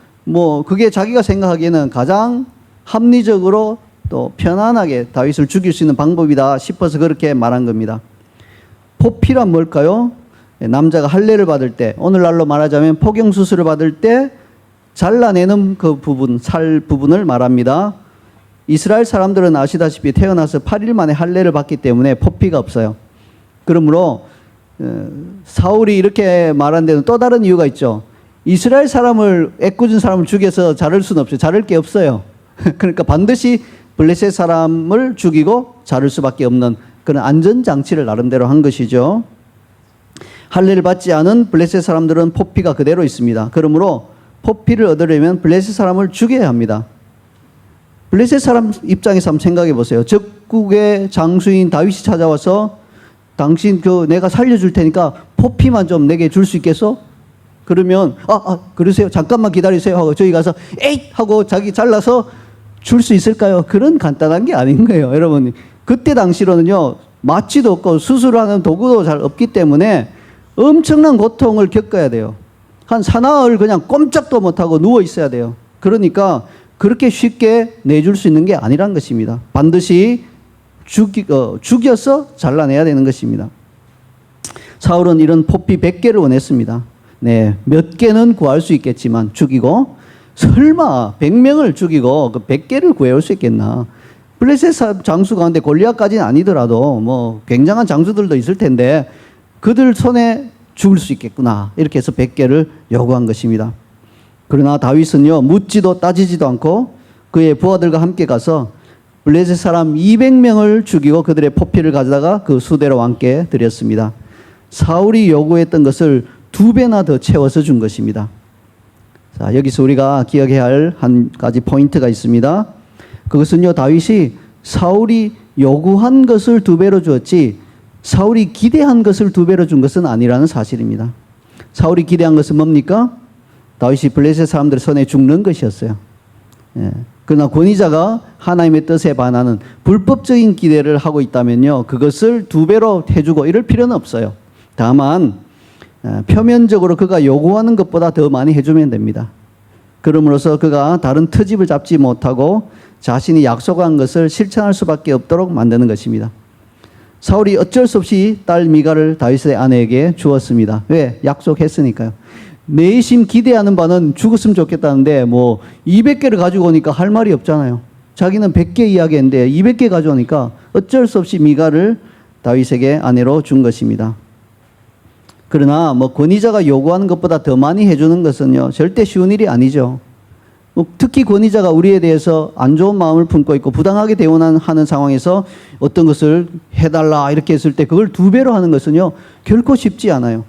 그게 자기가 생각하기에는 가장 합리적으로 또 편안하게 다윗을 죽일 수 있는 방법이다 싶어서 그렇게 말한 겁니다. 포피란 뭘까요? 남자가 할례를 받을 때, 오늘날로 말하자면 포경수술을 받을 때 잘라내는 그 부분, 살 부분을 말합니다. 이스라엘 사람들은 아시다시피 태어나서 8일 만에 할례를 받기 때문에 포피가 없어요. 그러므로 사울이 이렇게 말한 데는 또 다른 이유가 있죠. 이스라엘 사람을 애꿎은 사람을 죽여서 자를 수는 없어요. 자를 게 없어요. 그러니까 반드시 블레셋 사람을 죽이고 자를 수밖에 없는 그런 안전장치를 나름대로 한 것이죠. 할례를 받지 않은 블레셋 사람들은 포피가 그대로 있습니다. 그러므로 포피를 얻으려면 블레셋 사람을 죽여야 합니다. 블레셋 사람 입장에서 한번 생각해 보세요. 적국의 장수인 다윗이 찾아와서 당신 내가 살려줄 테니까 포피만 좀 내게 줄 수 있겠어? 그러면 그러세요. 잠깐만 기다리세요 하고 저희 가서 에잇 하고 자기 잘라서 줄 수 있을까요? 그런 간단한 게 아닌 거예요. 여러분 그때 당시로는요 마취도 없고 수술하는 도구도 잘 없기 때문에 엄청난 고통을 겪어야 돼요. 한 사나흘 그냥 꼼짝도 못하고 누워 있어야 돼요. 그러니까 그렇게 쉽게 내줄 수 있는 게 아니란 것입니다. 반드시 죽여서 잘라내야 되는 것입니다. 사울은 이런 포피 100개를 원했습니다. 네, 몇 개는 구할 수 있겠지만 죽이고 설마 100명을 죽이고 그 100개를 구해올 수 있겠나. 블레셋 장수 가운데 골리앗까지는 아니더라도 뭐 굉장한 장수들도 있을 텐데 그들 손에 죽을 수 있겠구나. 이렇게 해서 100개를 요구한 것입니다. 그러나 다윗은요 묻지도 따지지도 않고 그의 부하들과 함께 가서 블레셋 사람 200명을 죽이고 그들의 포피를 가져다가 그 수대로 왕께 드렸습니다. 사울이 요구했던 것을 2배나 더 채워서 준 것입니다. 자, 여기서 우리가 기억해야 할 한 가지 포인트가 있습니다. 그것은요 다윗이 사울이 요구한 것을 2배로 주었지 사울이 기대한 것을 2배로 준 것은 아니라는 사실입니다. 사울이 기대한 것은 뭡니까? 다윗이 블레셋 사람들 손에 죽는 것이었어요. 예. 그러나 권위자가 하나님의 뜻에 반하는 불법적인 기대를 하고 있다면요 그것을 2배로 해주고 이럴 필요는 없어요. 다만 표면적으로 그가 요구하는 것보다 더 많이 해주면 됩니다. 그럼으로써 그가 다른 트집을 잡지 못하고 자신이 약속한 것을 실천할 수밖에 없도록 만드는 것입니다. 사울이 어쩔 수 없이 딸 미갈을 다윗의 아내에게 주었습니다. 왜? 약속했으니까요. 내심 기대하는 바는 죽었으면 좋겠다는데 뭐 200개를 가지고 오니까 할 말이 없잖아요. 자기는 100개 이야기했는데 200개 가져오니까 어쩔 수 없이 미갈을 다윗에게 아내로 준 것입니다. 그러나 뭐 권위자가 요구하는 것보다 더 많이 해주는 것은요 절대 쉬운 일이 아니죠. 특히 권위자가 우리에 대해서 안 좋은 마음을 품고 있고 부당하게 대우하는 상황에서 어떤 것을 해달라 이렇게 했을 때 그걸 2배로 하는 것은요 결코 쉽지 않아요.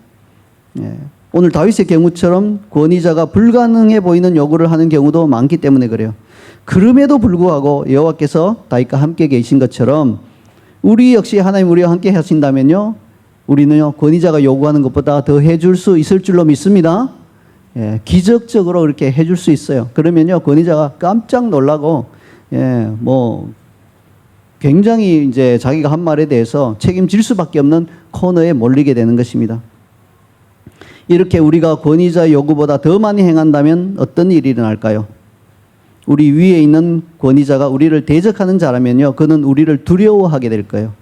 예. 오늘 다윗의 경우처럼 권위자가 불가능해 보이는 요구를 하는 경우도 많기 때문에 그래요. 그럼에도 불구하고 여호와께서 다윗과 함께 계신 것처럼 우리 역시 하나님 우리와 함께 하신다면요 우리는요 권위자가 요구하는 것보다 더 해줄 수 있을 줄로 믿습니다. 예, 기적적으로 그렇게 해줄 수 있어요. 그러면요 권위자가 깜짝 놀라고 뭐 굉장히 이제 자기가 한 말에 대해서 책임질 수밖에 없는 코너에 몰리게 되는 것입니다. 이렇게 우리가 권위자 요구보다 더 많이 행한다면 어떤 일이 일어날까요? 우리 위에 있는 권위자가 우리를 대적하는 자라면요 그는 우리를 두려워하게 될 거예요.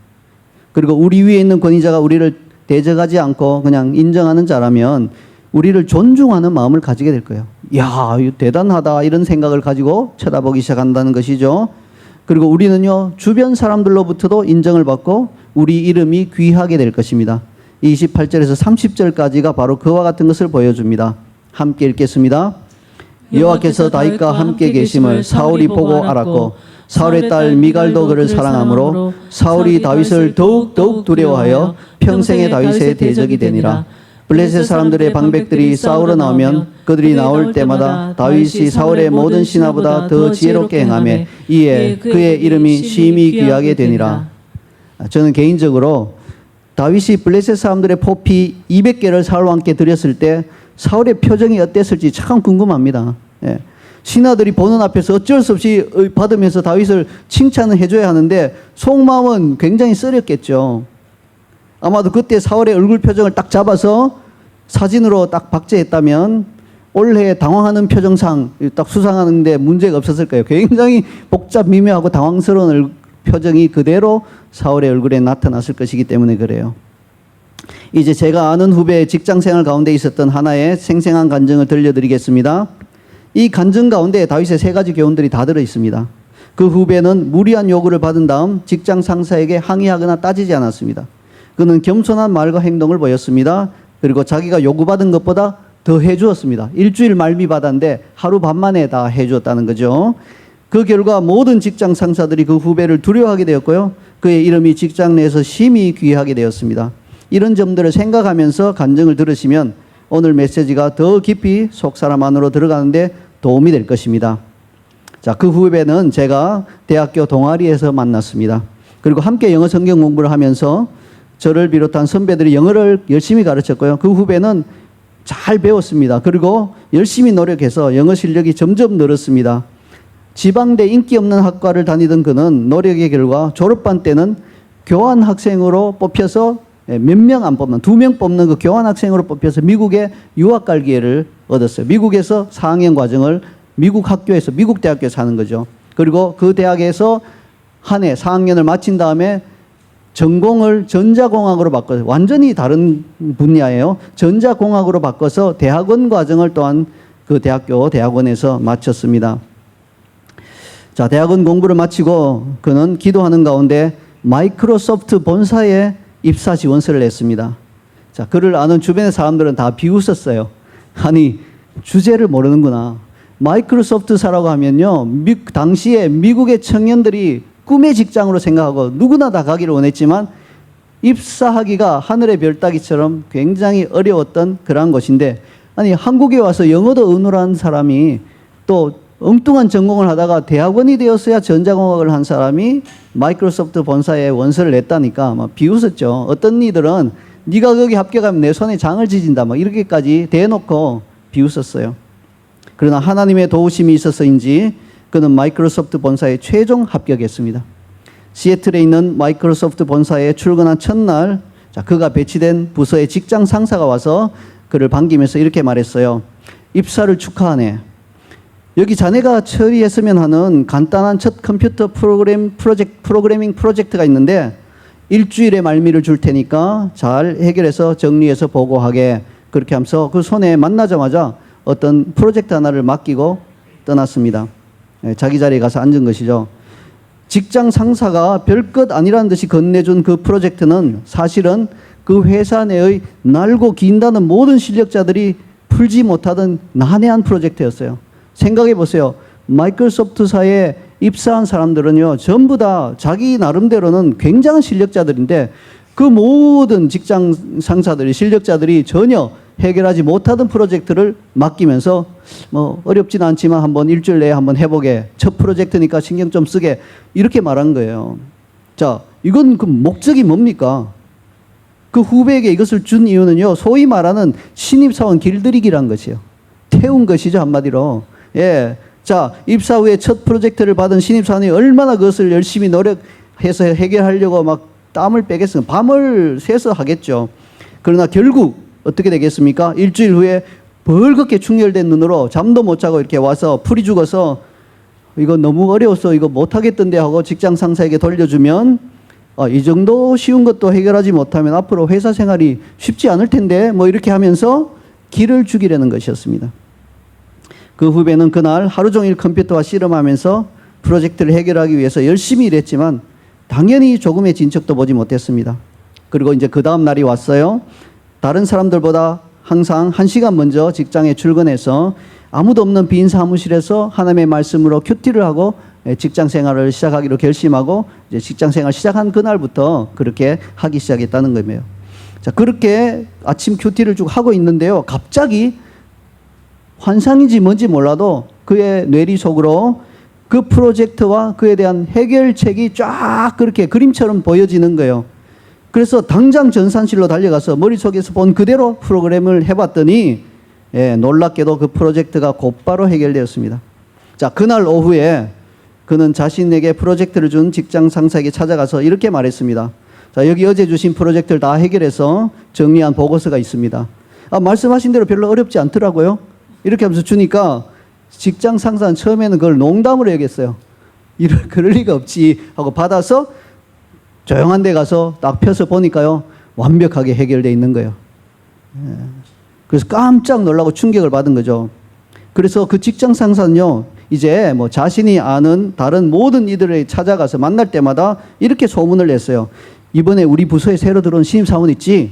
그리고 우리 위에 있는 권위자가 우리를 대적하지 않고 그냥 인정하는 자라면 우리를 존중하는 마음을 가지게 될 거예요. 야, 이거 대단하다 이런 생각을 가지고 쳐다보기 시작한다는 것이죠. 그리고 우리는요 주변 사람들로부터도 인정을 받고 우리 이름이 귀하게 될 것입니다. 28절에서 30절까지가 바로 그와 같은 것을 보여줍니다. 함께 읽겠습니다. 여호와께서 다윗과 함께 계심을 사울이 보고 알았고 사울의 딸 미갈도 그를 사랑하므로 사울이 다윗을 더욱 두려워하여 평생의 다윗의 대적이 되니라. 블레셋 사람들의 방백들이 싸우러 나오면 그들이 나올 때마다 다윗이 사울의 모든 신하보다 더 지혜롭게 행하며 이에 그의 이름이 심히 귀하게 되니라. 저는 개인적으로 다윗이 블레셋 사람들의 포피 200개를 사울과 함께 드렸을 때 사울의 표정이 어땠을지 참 궁금합니다. 예. 신하들이 보는 앞에서 어쩔 수 없이 받으면서 다윗을 칭찬을 해줘야 하는데 속마음은 굉장히 쓰렸겠죠. 아마도 그때 사울의 얼굴 표정을 딱 잡아서 사진으로 딱 박제했다면 올해 당황하는 표정상 딱 수상하는데 문제가 없었을 거예요. 굉장히 복잡 미묘하고 당황스러운 표정이 그대로 사울의 얼굴에 나타났을 것이기 때문에 그래요. 이제 제가 아는 후배의 직장생활 가운데 있었던 하나의 생생한 간증을 들려드리겠습니다. 이 간증 가운데 다윗의 3가지 교훈들이 다 들어 있습니다. 그 후배는 무리한 요구를 받은 다음 직장 상사에게 항의하거나 따지지 않았습니다. 그는 겸손한 말과 행동을 보였습니다. 그리고 자기가 요구받은 것보다 더 해주었습니다. 일주일 말미 받았는데 하루 반 만에 다 해주었다는 거죠. 그 결과 모든 직장 상사들이 그 후배를 두려워하게 되었고요. 그의 이름이 직장 내에서 심히 귀하게 되었습니다. 이런 점들을 생각하면서 간증을 들으시면 오늘 메시지가 더 깊이 속 사람 안으로 들어가는데 도움이 될 것입니다. 자, 그 후배는 제가 대학교 동아리에서 만났습니다. 그리고 함께 영어 성경 공부를 하면서 저를 비롯한 선배들이 영어를 열심히 가르쳤고요. 그 후배는 잘 배웠습니다. 그리고 열심히 노력해서 영어 실력이 점점 늘었습니다. 지방대 인기 없는 학과를 다니던 그는 노력의 결과 졸업반 때는 교환 학생으로 뽑혀서 몇 명 안 뽑는, 2명 뽑는 그 교환 학생으로 뽑혀서 미국에 유학 갈 기회를 얻었어요. 미국에서 4학년 과정을 미국 학교에서, 미국 대학교에서 하는 거죠. 그리고 그 대학에서 한 해 4학년을 마친 다음에 전공을 전자공학으로 바꿔서 완전히 다른 분야예요. 전자공학으로 바꿔서 대학원 과정을 또한 그 대학원에서 마쳤습니다. 자, 대학원 공부를 마치고 그는 기도하는 가운데 마이크로소프트 본사에 입사 지원서를 냈습니다. 자, 그를 아는 주변의 사람들은 다 비웃었어요. 아니, 주제를 모르는구나. 마이크로소프트사라고 하면요, 당시에 미국의 청년들이 꿈의 직장으로 생각하고 누구나 다 가기를 원했지만 입사하기가 하늘의 별 따기처럼 굉장히 어려웠던 그러한 곳인데, 아니, 한국에 와서 영어도 어눌한 사람이 또 엉뚱한 전공을 하다가 대학원이 되었어야 전자공학을 한 사람이 마이크로소프트 본사에 원서를 냈다니까 막 비웃었죠. 어떤 이들은 네가 거기 합격하면 내 손에 장을 지진다 막 이렇게까지 대놓고 비웃었어요. 그러나 하나님의 도우심이 있어서인지 그는 마이크로소프트 본사에 최종 합격했습니다. 시애틀에 있는 마이크로소프트 본사에 출근한 첫날, 자, 그가 배치된 부서의 직장 상사가 와서 그를 반기면서 이렇게 말했어요. 입사를 축하하네. 여기 자네가 처리했으면 하는 간단한 첫 컴퓨터 프로그래밍 프로젝트가 있는데 일주일의 말미를 줄 테니까 잘 해결해서 정리해서 보고하게, 그렇게 하면서 그 손에 만나자마자 어떤 프로젝트 하나를 맡기고 떠났습니다. 자기 자리에 가서 앉은 것이죠. 직장 상사가 별것 아니라는 듯이 건네준 그 프로젝트는 사실은 그 회사 내의 날고 긴다는 모든 실력자들이 풀지 못하던 난해한 프로젝트였어요. 생각해 보세요. 마이크로소프트사에 입사한 사람들은요, 전부 다 자기 나름대로는 굉장한 실력자들인데 그 모든 직장 상사들이, 실력자들이 전혀 해결하지 못하던 프로젝트를 맡기면서 뭐 어렵진 않지만 한번 일주일 내에 한번 해보게, 첫 프로젝트니까 신경 좀 쓰게, 이렇게 말한 거예요. 자, 이건 그 목적이 뭡니까? 그 후배에게 이것을 준 이유는요, 소위 말하는 신입사원 길들이기란 것이에요. 태운 것이죠, 한마디로. 예. 자, 입사 후에 첫 프로젝트를 받은 신입사원이 얼마나 그것을 열심히 노력해서 해결하려고 막 땀을 빼겠습니까? 밤을 새서 하겠죠. 그러나 결국 어떻게 되겠습니까? 일주일 후에 벌겋게 충혈된 눈으로 잠도 못 자고 이렇게 와서 풀이 죽어서 이거 너무 어려웠어, 이거 못하겠던데 하고 직장 상사에게 돌려주면 이 정도 쉬운 것도 해결하지 못하면 앞으로 회사 생활이 쉽지 않을 텐데 뭐 이렇게 하면서 기를 죽이려는 것이었습니다. 그 후배는 그날 하루 종일 컴퓨터와 씨름하면서 프로젝트를 해결하기 위해서 열심히 일했지만 당연히 조금의 진척도 보지 못했습니다. 그리고 이제 그 다음 날이 왔어요. 다른 사람들보다 항상 1시간 먼저 직장에 출근해서 아무도 없는 빈 사무실에서 하나님의 말씀으로 큐티를 하고 직장 생활을 시작하기로 결심하고 이제 직장 생활 시작한 그날부터 그렇게 하기 시작했다는 거예요. 자, 그렇게 아침 큐티를 쭉 하고 있는데요. 갑자기 환상인지 뭔지 몰라도 그의 뇌리 속으로 그 프로젝트와 그에 대한 해결책이 쫙 그렇게 그림처럼 보여지는 거예요. 그래서 당장 전산실로 달려가서 머릿속에서 본 그대로 프로그램을 해봤더니 놀랍게도 그 프로젝트가 곧바로 해결되었습니다. 자, 그날 오후에 그는 자신에게 프로젝트를 준 직장 상사에게 찾아가서 이렇게 말했습니다. 자, 여기 어제 주신 프로젝트를 다 해결해서 정리한 보고서가 있습니다. 말씀하신 대로 별로 어렵지 않더라고요. 이렇게 하면서 주니까 직장 상사는 처음에는 그걸 농담으로 여겼어요. 그럴 리가 없지 하고 받아서 조용한 데 가서 딱 펴서 보니까요, 완벽하게 해결되어 있는 거예요. 그래서 깜짝 놀라고 충격을 받은 거죠. 그래서 그 직장 상사는요, 이제 뭐 자신이 아는 다른 모든 이들을 찾아가서 만날 때마다 이렇게 소문을 냈어요. 이번에 우리 부서에 새로 들어온 신입사원 있지?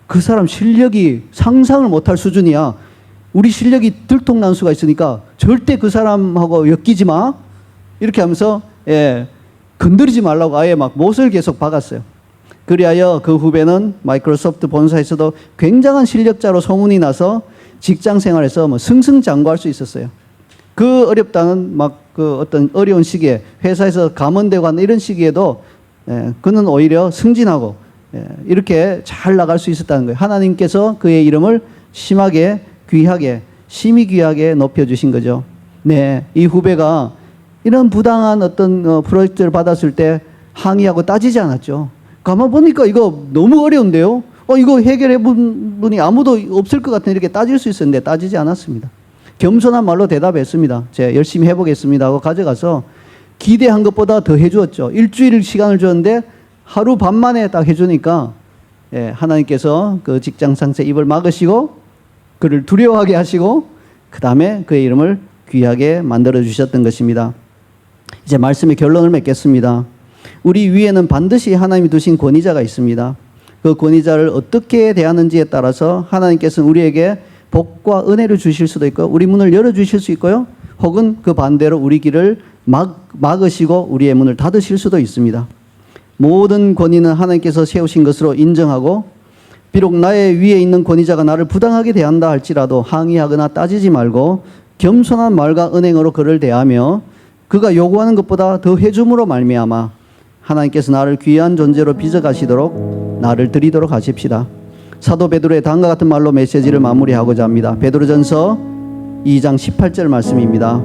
그 사람 실력이 상상을 못할 수준이야. 우리 실력이 들통난 수가 있으니까 절대 그 사람하고 엮이지 마. 이렇게 하면서 건드리지 말라고 아예 막 못을 계속 박았어요. 그리하여 그 후배는 마이크로소프트 본사에서도 굉장한 실력자로 소문이 나서 직장 생활에서 뭐 승승장구할 수 있었어요. 그 어렵다는 막 그 어떤 어려운 시기에 회사에서 감원되고 하는 이런 시기에도 그는 오히려 승진하고 이렇게 잘 나갈 수 있었다는 거예요. 하나님께서 그의 이름을 심하게 귀하게 심히 귀하게 높여주신 거죠. 네, 이 후배가 이런 부당한 어떤 프로젝트를 받았을 때 항의하고 따지지 않았죠. 가만 보니까 이거 너무 어려운데요. 이거 해결해 본 분이 아무도 없을 것 같은 이렇게 따질 수 있었는데 따지지 않았습니다. 겸손한 말로 대답했습니다. 제가 열심히 해보겠습니다 하고 가져가서 기대한 것보다 더 해주었죠. 일주일 시간을 줬는데 하루 반 만에 딱 해주니까 하나님께서 그 직장 상사의 입을 막으시고 그를 두려워하게 하시고 그 다음에 그의 이름을 귀하게 만들어 주셨던 것입니다. 이제 말씀의 결론을 맺겠습니다. 우리 위에는 반드시 하나님이 두신 권위자가 있습니다. 그 권위자를 어떻게 대하는지에 따라서 하나님께서는 우리에게 복과 은혜를 주실 수도 있고 우리 문을 열어주실 수 있고요. 혹은 그 반대로 우리 길을 막으시고 우리의 문을 닫으실 수도 있습니다. 모든 권위는 하나님께서 세우신 것으로 인정하고 비록 나의 위에 있는 권위자가 나를 부당하게 대한다 할지라도 항의하거나 따지지 말고 겸손한 말과 은행으로 그를 대하며 그가 요구하는 것보다 더 해줌으로 말미암아 하나님께서 나를 귀한 존재로 빚어가시도록 나를 드리도록 하십시다. 사도 베드로의 다음과 같은 말로 메시지를 마무리하고자 합니다. 베드로전서 2장 18절 말씀입니다.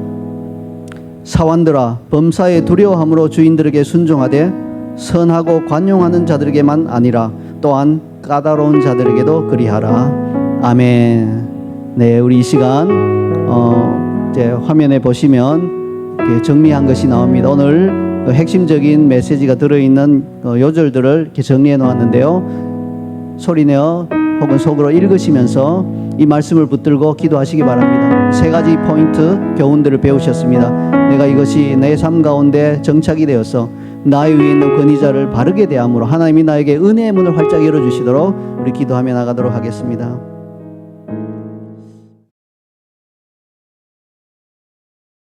사환들아 범사에 두려워함으로 주인들에게 순종하되 선하고 관용하는 자들에게만 아니라 또한 까다로운 자들에게도 그리하라. 아멘. 네, 우리 이 시간 이제 화면에 보시면 이렇게 정리한 것이 나옵니다. 오늘 핵심적인 메시지가 들어있는 요절들을 이렇게 정리해 놓았는데요. 소리내어 혹은 속으로 읽으시면서 이 말씀을 붙들고 기도하시기 바랍니다. 세 가지 포인트 교훈들을 배우셨습니다. 내가 이것이 내 삶 가운데 정착이 되어서 나의 위에 있는 권위자를 바르게 대함으로 하나님이 나에게 은혜의 문을 활짝 열어주시도록 우리 기도하며 나가도록 하겠습니다.